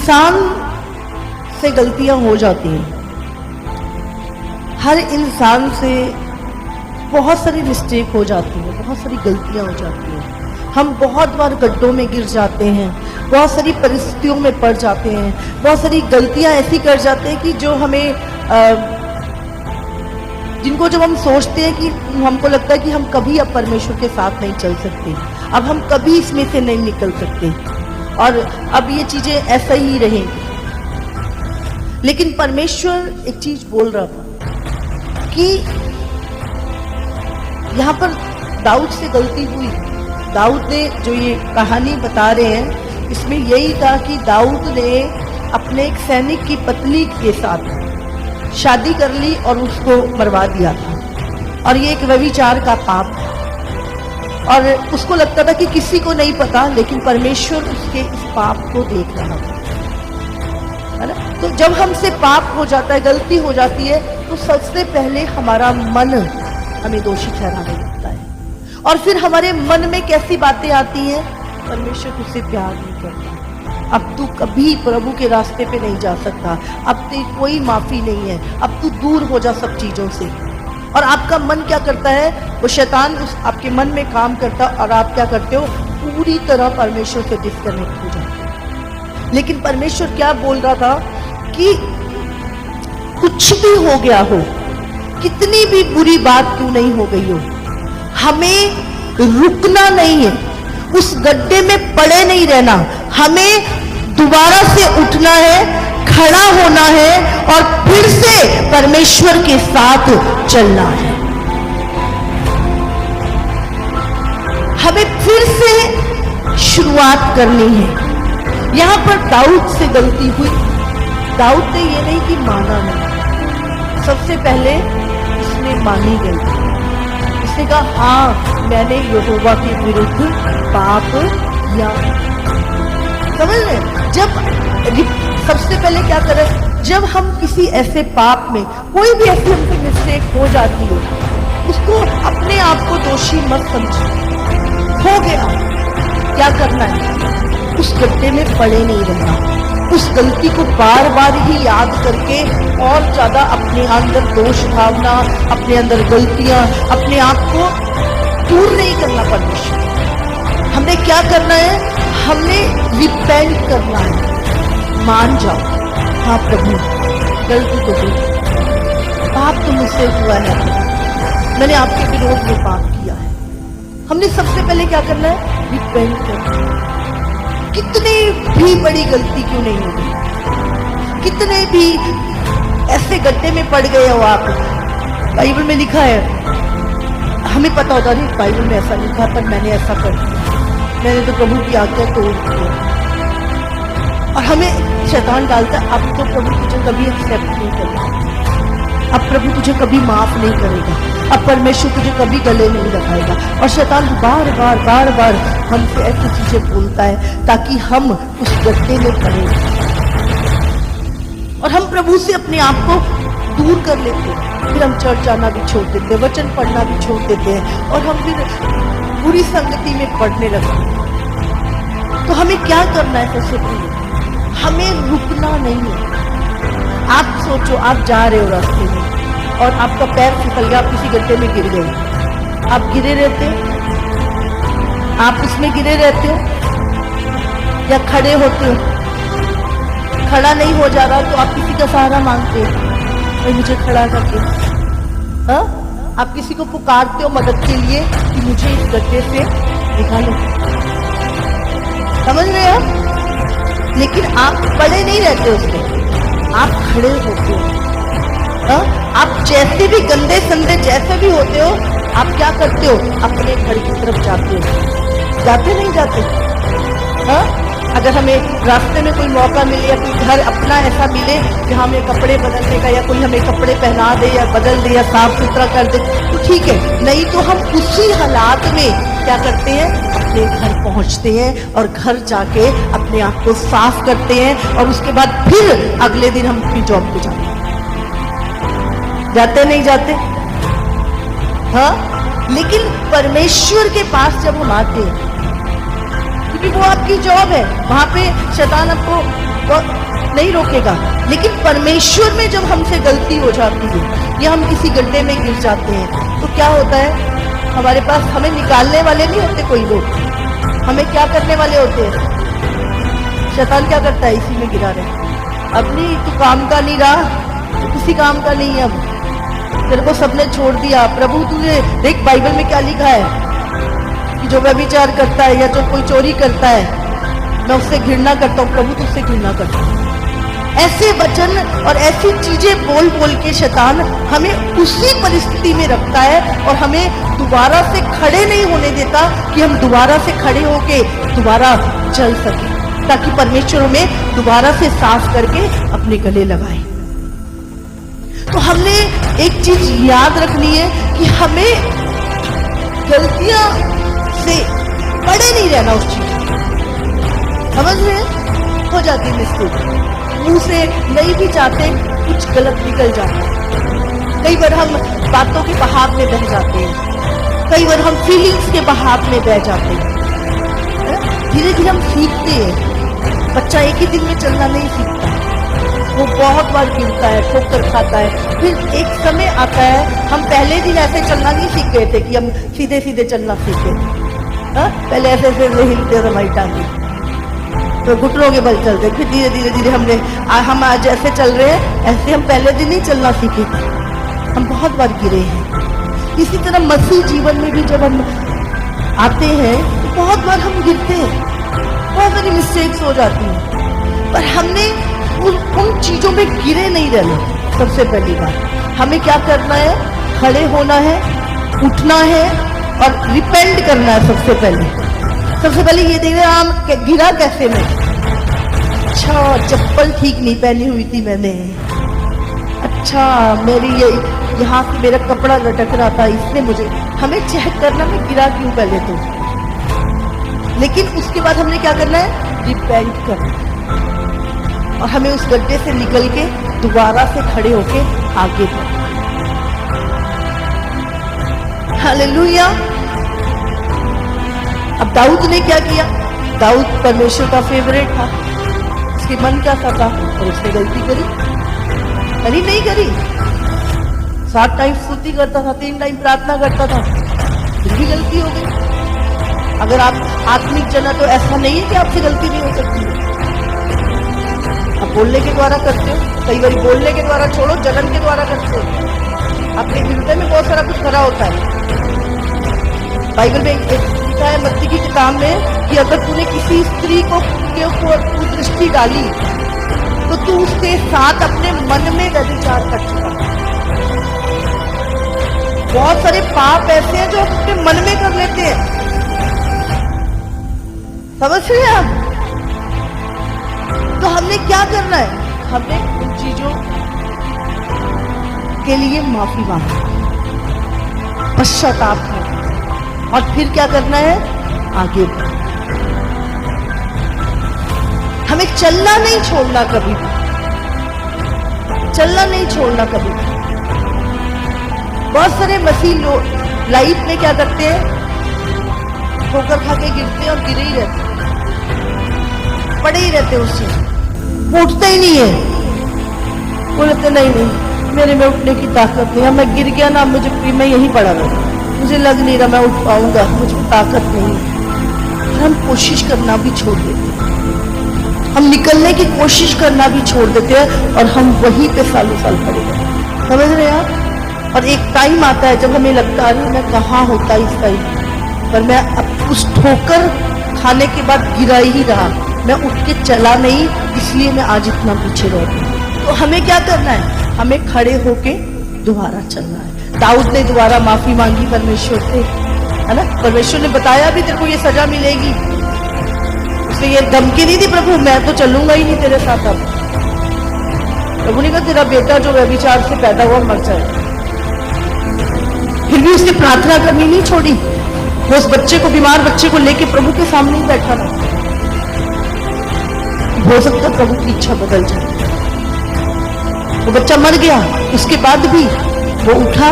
इंसान से गलतियां हो जाती हैं। हर इंसान से बहुत सारी मिस्टेक हो जाती है, बहुत सारी गलतियां हो जाती हैं। हम बहुत बार गड्ढों में गिर जाते हैं, बहुत सारी परिस्थितियों में पड़ जाते हैं, बहुत सारी गलतियां ऐसी कर जाते हैं कि जो हमें जिनको जब हम सोचते हैं कि हमको लगता है कि हम कभी अब परमेश्वर के साथ नहीं चल सकते, अब हम कभी इसमें से नहीं निकल सकते और अब ये चीजें ऐसा ही रहेंगी। लेकिन परमेश्वर एक चीज बोल रहा था कि यहाँ पर दाऊद से गलती हुई। दाऊद ने जो ये कहानी बता रहे हैं इसमें यही था कि दाऊद ने अपने एक सैनिक की पत्नी के साथ शादी कर ली और उसको मरवा दिया था, और ये एक व्यभिचार का पाप था। और उसको लगता था कि किसी को नहीं पता, लेकिन परमेश्वर उसके इस पाप को देख रहा था, है ना। तो जब हमसे पाप हो जाता है, गलती हो जाती है, तो सबसे पहले हमारा मन हमें दोषी ठहराने लगता है। और फिर हमारे मन में कैसी बातें आती हैं, परमेश्वर तुझसे प्यार नहीं करता, अब तू कभी प्रभु के रास्ते पे नहीं जा सकता, अब तेरी कोई माफी नहीं है, अब तू दूर हो जा सब चीजों से। और आपका मन क्या करता है, वो शैतान उस आपके मन में काम करता है और आप क्या करते हो, पूरी तरह परमेश्वर से डिस्कनेक्ट हो जाते हो। लेकिन परमेश्वर क्या बोल रहा था कि कुछ भी हो गया हो, कितनी भी बुरी बात क्यों नहीं हो गई हो, हमें रुकना नहीं है, उस गड्ढे में पड़े नहीं रहना, हमें दोबारा से उठना है, खड़ा होना है और फिर से परमेश्वर के साथ चलना है। हमें फिर से शुरुआत करनी है। यहां पर दाऊद से गलती हुई। दाऊद ने ये नहीं कि माना नहीं, सबसे पहले उसने मानी गलती। उसने कहा हाँ मैंने यहोवा के विरुद्ध पाप किया। समझ रहे, जब सबसे पहले क्या करें, जब हम किसी ऐसे पाप में, कोई भी ऐसी हमसे मिस्टेक हो जाती हो, उसको अपने आप को दोषी मत समझो। हो गया, क्या करना है, उस गड्ढे में पड़े नहीं रहना, उस गलती को बार बार ही याद करके और ज्यादा अपने अंदर दोष भावना, अपने अंदर गलतियां, अपने आप को दूर नहीं करना। परमेश्वर हमने क्या करना है, हमने रिपेंट करना है, मान जाओ हाँ प्रभु गलती तो हुई, पाप तो मुझसे हुआ है, मैंने आपके विरोध में पाप किया है। हमने सबसे पहले क्या करना है, रिपेंट करना है। कितनी भी बड़ी गलती क्यों नहीं होगी, कितने भी ऐसे गड्ढे में पड़ गए हो आप, बाइबल में लिखा है, हमें पता होता नहीं बाइबल में ऐसा लिखा पर मैंने ऐसा कर दिया, मैंने तो प्रभु की आज्ञा तोड़ दी, और हमें शैतान डालता है अब तो प्रभु तुझे कभी एक्सेप्ट नहीं करेगा, अब प्रभु तुझे कभी माफ नहीं करेगा, अब परमेश्वर तुझे कभी गले नहीं लगाएगा। और शैतान बार बार हमसे ऐसी चीजें बोलता है ताकि हम उस गड्ढे में पड़े और हम प्रभु से अपने आप को दूर कर लेते हैं। फिर हम चर्च जाना भी छोड़ देते हैं, वचन पढ़ना भी छोड़ देते हैं और हम फिर बुरी संगति में पड़ने लगते हैं। तो हमें क्या करना है, सबसे पहले हमें रुकना नहीं है। आप सोचो आप जा रहे हो रास्ते में और आपका पैर फिसल गया, आप किसी गड्ढे में गिर गए, आप गिरे रहते, आप उसमें गिरे रहते हो या खड़े होते हो, खड़ा नहीं हो जा रहा तो आप किसी का सहारा मांगते हो, भाई मुझे खड़ा करके, हाँ आप किसी को पुकारते हो मदद के लिए कि मुझे इस गड्ढे से निकालो। समझ रहे हो, लेकिन आप पड़े नहीं रहते उसमें, आप खड़े होते हो। आप जैसे भी गंदे संदे जैसे भी होते हो, आप क्या करते हो, अपने घर की तरफ जाते हो, जाते नहीं जाते। हाँ अगर हमें रास्ते में कोई मौका मिले या कोई घर अपना ऐसा मिले जहाँ हमें कपड़े बदलने का, या कोई हमें कपड़े पहना दे या बदल दे या साफ सुथरा कर दे तो ठीक है, नहीं तो हम उसी हालात में क्या करते हैं, अपने घर पहुंचते हैं और घर जाके अपने आप को साफ करते हैं और उसके बाद फिर अगले दिन हम अपनी जॉब पे जाते हैं। जाते नहीं जाते, हाँ। लेकिन परमेश्वर के पास जब हम आते हैं, क्योंकि वो आपकी जॉब है, वहां पे शैतान आपको वो नहीं रोकेगा। लेकिन परमेश्वर में जब हमसे गलती हो जाती है या हम किसी गड्ढे में गिर जाते हैं तो क्या होता है, हमारे पास हमें निकालने वाले नहीं होते कोई लोग, हमें क्या करने वाले होते हैं? शैतान क्या करता है, इसी में गिरा रहे, अब नहीं तू काम का नहीं रहा, तो किसी काम का नहीं है, अब तेरे को सबने छोड़ दिया। प्रभु तुझे देख बाइबल में क्या लिखा है कि जो व्यभिचार करता है या जो कोई चोरी करता है मैं उससे घृणा करता हूँ, प्रभु तुझसे घृणा करता हूँ। ऐसे वचन और ऐसी चीजें बोल बोल के शैतान हमें उसी परिस्थिति में रखता है और हमें दोबारा से खड़े नहीं होने देता कि हम दोबारा से खड़े होके दोबारा चल सके, ताकि परमेश्वर हमें दोबारा से साफ करके अपने गले लगाए। तो हमने एक चीज याद रखनी है कि हमें गलतियां से पड़े नहीं रहना उस चीज, समझ रहे हैं? हो जाती है मिस्टेक, मुंह से नहीं भी चाहते कुछ गलत निकल जाता है। कई बार हम बातों के बहाव में बह जाते हैं, कई बार हम फीलिंग्स के बहाव में बह जाते हैं। धीरे धीरे हम सीखते हैं। बच्चा एक ही दिन में चलना नहीं सीखता, वो बहुत बार गिरता है, ठोकर खाता है, फिर एक समय आता है, हम पहले दिन ऐसे चलना नहीं सीख गए थे कि हम सीधे सीधे चलना सीखे, पहले ऐसे ऐसे हिलते हमारी टांगे तो घुटनों के बल चलते, फिर धीरे धीरे धीरे हम आज ऐसे चल रहे हैं, ऐसे हम पहले दिन ही चलना सीखे थे, हम बहुत बार गिरे हैं। इसी तरह मसीह जीवन में भी जब हम आते हैं तो बहुत बार हम गिरते हैं, बहुत सारी मिस्टेक्स हो जाती हैं, पर हमने उन चीजों में गिरे नहीं रहना। सबसे पहली बात हमें क्या करना है, खड़े होना है, उठना है और रिपेंट करना है। सबसे पहले ये देख रहे हम गिरा कैसे मैं, अच्छा चप्पल ठीक नहीं पहनी हुई थी मैंने, अच्छा मेरी ये यहाँ से मेरा कपड़ा लटक रहा था, इसने मुझे, हमें चेक करना मैं गिरा क्यों पहले तो, लेकिन उसके बाद हमने क्या करना है, रिपेंट करना और हमें उस गड्ढे से निकल के दोबारा से खड़े होके आगे बढ़ना। हालेलुया। अब दाऊद ने क्या किया, दाऊद परमेश्वर का फेवरेट था, उसके मन का था और उसने गलती करी नहीं करी। 7 टाइम स्तुति करता था, 3 टाइम प्रार्थना करता था, फिर भी गलती हो गई। अगर आप आत्मिक जना तो ऐसा नहीं है कि आपसे गलती नहीं हो सकती है, आप बोलने के द्वारा करते हो, कई बार बोलने के द्वारा छोड़ो, जलन के द्वारा करते हो, अपने हृदय में बहुत सारा कुछ खरा होता है। बाइबल में लिखा है मत्ती की किताब में कि अगर तूने किसी स्त्री को के ऊपर कुदृष्टि डाली तो तू उसके साथ अपने मन में व्यभिचार कर चुका। बहुत सारे पाप ऐसे हैं जो अपने मन में कर लेते हैं, समझ रहे हैं आप? तो हमने क्या करना है, हमें उन चीजों के लिए माफी मांगना, पश्चाताप करना और फिर क्या करना है, आगे बढ़ना। हमें चलना नहीं छोड़ना, कभी चलना नहीं छोड़ना कभी। बहुत सारे मसीह लोग लाइफ में क्या करते हैं, ठोकर खा के गिरते हैं और गिरे ही रहते हैं, पड़े ही रहते हैं, उससे उठते ही नहीं है, बोलते नहीं मेरे में उठने की ताकत नहीं है, मैं गिर गया ना, मुझे मैं यहीं पड़ा रहूं, मुझे लग नहीं रहा मैं उठ पाऊंगा, मुझे ताकत नहीं है। हम कोशिश करना भी छोड़ देते हैं, हम निकलने की कोशिश करना भी छोड़ देते हैं और हम वहीं पे सालों साल पड़े रहते हैं, समझ रहे हैं आप? और एक टाइम आता है जब हमें लगता है मैं कहाँ होता इस टाइम, पर मैं अब उस ठोकर खाने के बाद गिरा ही रहा, मैं उठ के चला नहीं, इसलिए मैं आज इतना पीछे रह गया। तो हमें क्या करना है, हमें खड़े होके दोबारा चलना है। दाऊद ने दोबारा माफी मांगी परमेश्वर से, है ना? परमेश्वर ने बताया भी तेरे को ये सजा मिलेगी, उसने ये धमकी नहीं दी, प्रभु मैं तो चलूंगा ही नहीं तेरे साथ। अब प्रभु ने कहा तेरा बेटा जो व्यभिचार से पैदा हुआ मर जाए, फिर भी उसने प्रार्थना करनी नहीं छोड़ी, वो उस बच्चे को, बीमार बच्चे को लेके प्रभु के सामने ही बैठा रहा। हो सकता प्रभु की इच्छा बदल जाए। वो बच्चा मर गया, उसके बाद भी वो उठा,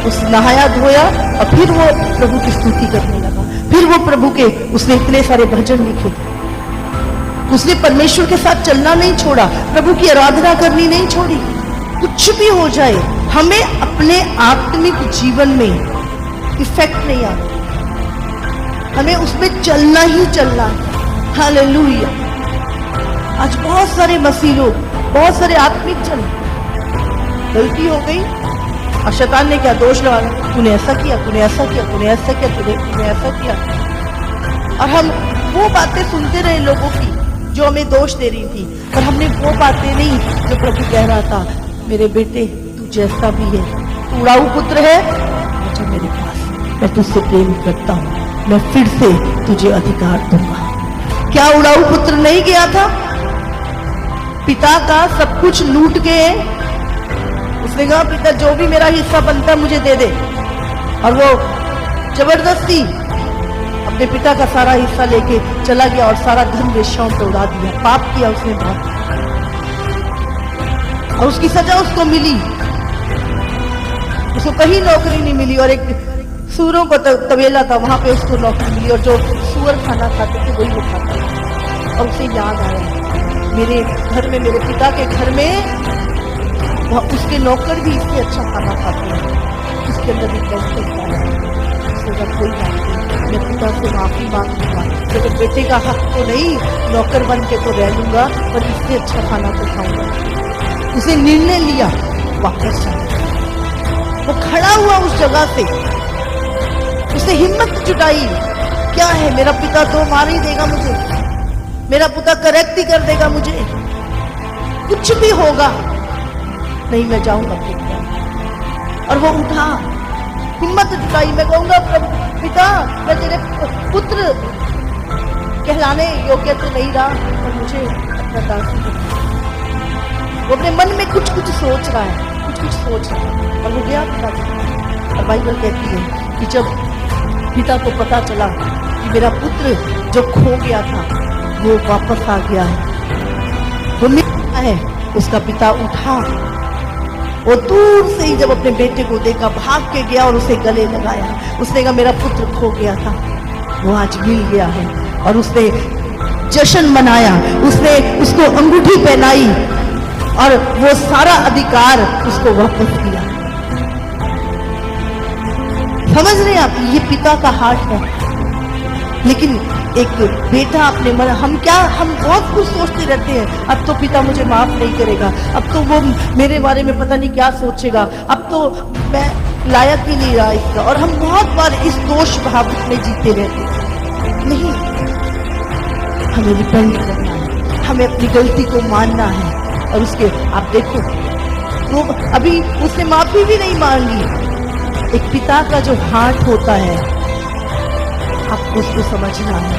उस नहाया धोया और फिर वो प्रभु की स्तुति करने लगा, फिर वो प्रभु के, उसने इतने सारे भजन लिखे। उसने परमेश्वर के साथ चलना नहीं छोड़ा, प्रभु की आराधना करनी नहीं छोड़ी। कुछ भी हो जाए, हमें अपने आत्मिक जीवन में इफेक्ट नहीं आता, हमें उसमें चलना ही चलना है। हालेलुया। आज बहुत सारे मसीह लोग, बहुत सारे आत्मिक जन, गलती हो गई और शैतान ने क्या दोष लगाया, तूने ऐसा किया, तूने ऐसा किया, तूने ऐसा किया, तूने ऐसा किया। और हम वो बातें सुनते रहे लोगों की जो हमें दोष दे रही थी, पर हमने वो बातें नहीं जो प्रभु कह रहा था, मेरे बेटे तू जैसा भी है, तू उड़ाऊ पुत्र है, आजा मेरे पास, मैं तुझसे प्रेम करता हूँ, मैं फिर से तुझे अधिकार दूंगा। क्या उड़ाऊ पुत्र नहीं गया था? पिता का सब कुछ लूट के उसने कहा पिता जो भी मेरा हिस्सा बनता है मुझे दे दे, और वो जबरदस्ती अपने पिता का सारा हिस्सा लेके चला गया और सारा धन वेश्याओं पे उड़ा दिया। पाप किया उसने बहुत, और उसकी सजा उसको मिली। उसको कहीं नौकरी नहीं मिली, और एक सूरों को तबेला था वहां पे उसको नौकरी मिली, और जो सूअर खाना खाते थे वही वो खाता था। और उसे याद आया, मेरे घर में, मेरे पिता के घर में उसके नौकर भी इससे अच्छा खाना खाते हैं, इसके अंदर भी कैसे कोई बात नहीं, मैं पिता से माफी मांगूंगा, लेकिन बेटे का हक तो नहीं, नौकर बन के तो रह लूंगा, पर इससे अच्छा खाना तो खाऊंगा। उसे निर्णय लिया वापस जाने। वो खड़ा हुआ उस जगह से, उसने हिम्मत जुटाई, क्या है मेरा पिता तो मार ही देगा मुझे, मेरा पिता करेक्ट ही कर देगा मुझे, कुछ भी होगा, नहीं मैं जाऊंगा पिता। और वो उठा, हिम्मत जुटाई, मैं कहूंगा पिता मैं तेरे पुत्र कहलाने योग्य तो नहीं रहा, और मुझे अपना दासी बना। वो अपने मन में कुछ कुछ सोच रहा है, कुछ कुछ सोच रहा है, और वो गया पिता। और बाइबल कहती है कि जब पिता को पता चला कि मेरा पुत्र जो खो गया था वो वापस आ गया है, वो मिला है, उसका पिता उठा, वो दूर से ही जब अपने बेटे को देखा भाग के गया और उसे गले लगाया। उसने कहा मेरा पुत्र खो गया था, वो आज मिल गया है, और उसने जश्न मनाया, उसने उसको अंगूठी पहनाई, और वो सारा अधिकार उसको वापस दिया। समझ रहे हैं आप, ये पिता का हार्ट है। लेकिन एक बेटा अपने मन, हम बहुत कुछ सोचते रहते हैं, अब तो पिता मुझे माफ नहीं करेगा, अब तो वो मेरे बारे में पता नहीं क्या सोचेगा, अब तो मैं लायक ही नहीं रहा इसका, और हम बहुत बार इस दोष भाव में जीते रहते हैं। नहीं, हमें रिपेंट करना है, हमें अपनी गलती को मानना है, और उसके आप देखो तो अभी उसने माफी भी नहीं मांगी। एक पिता का जो हार्ट होता है, आपको उसको समझना है,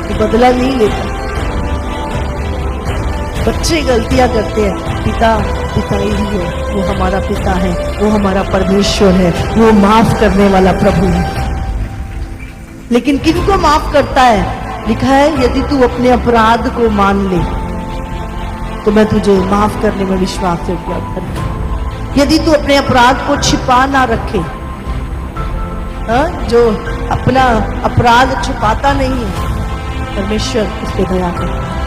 तो बदला नहीं लेता। बच्चे गलतियां करते हैं, पिता ही है, वो हमारा पिता है, वो हमारा परमेश्वर है, वो माफ करने वाला प्रभु है। लेकिन किनको माफ करता है? लिखा है यदि तू अपने अपराध को मान ले तो मैं तुझे माफ करने में विश्वास योग्य कर। यदि तू अपने अपराध को छिपा ना रखे, जो अपना अपराध छुपाता नहीं है, परमेश्वर उसको दया करता है।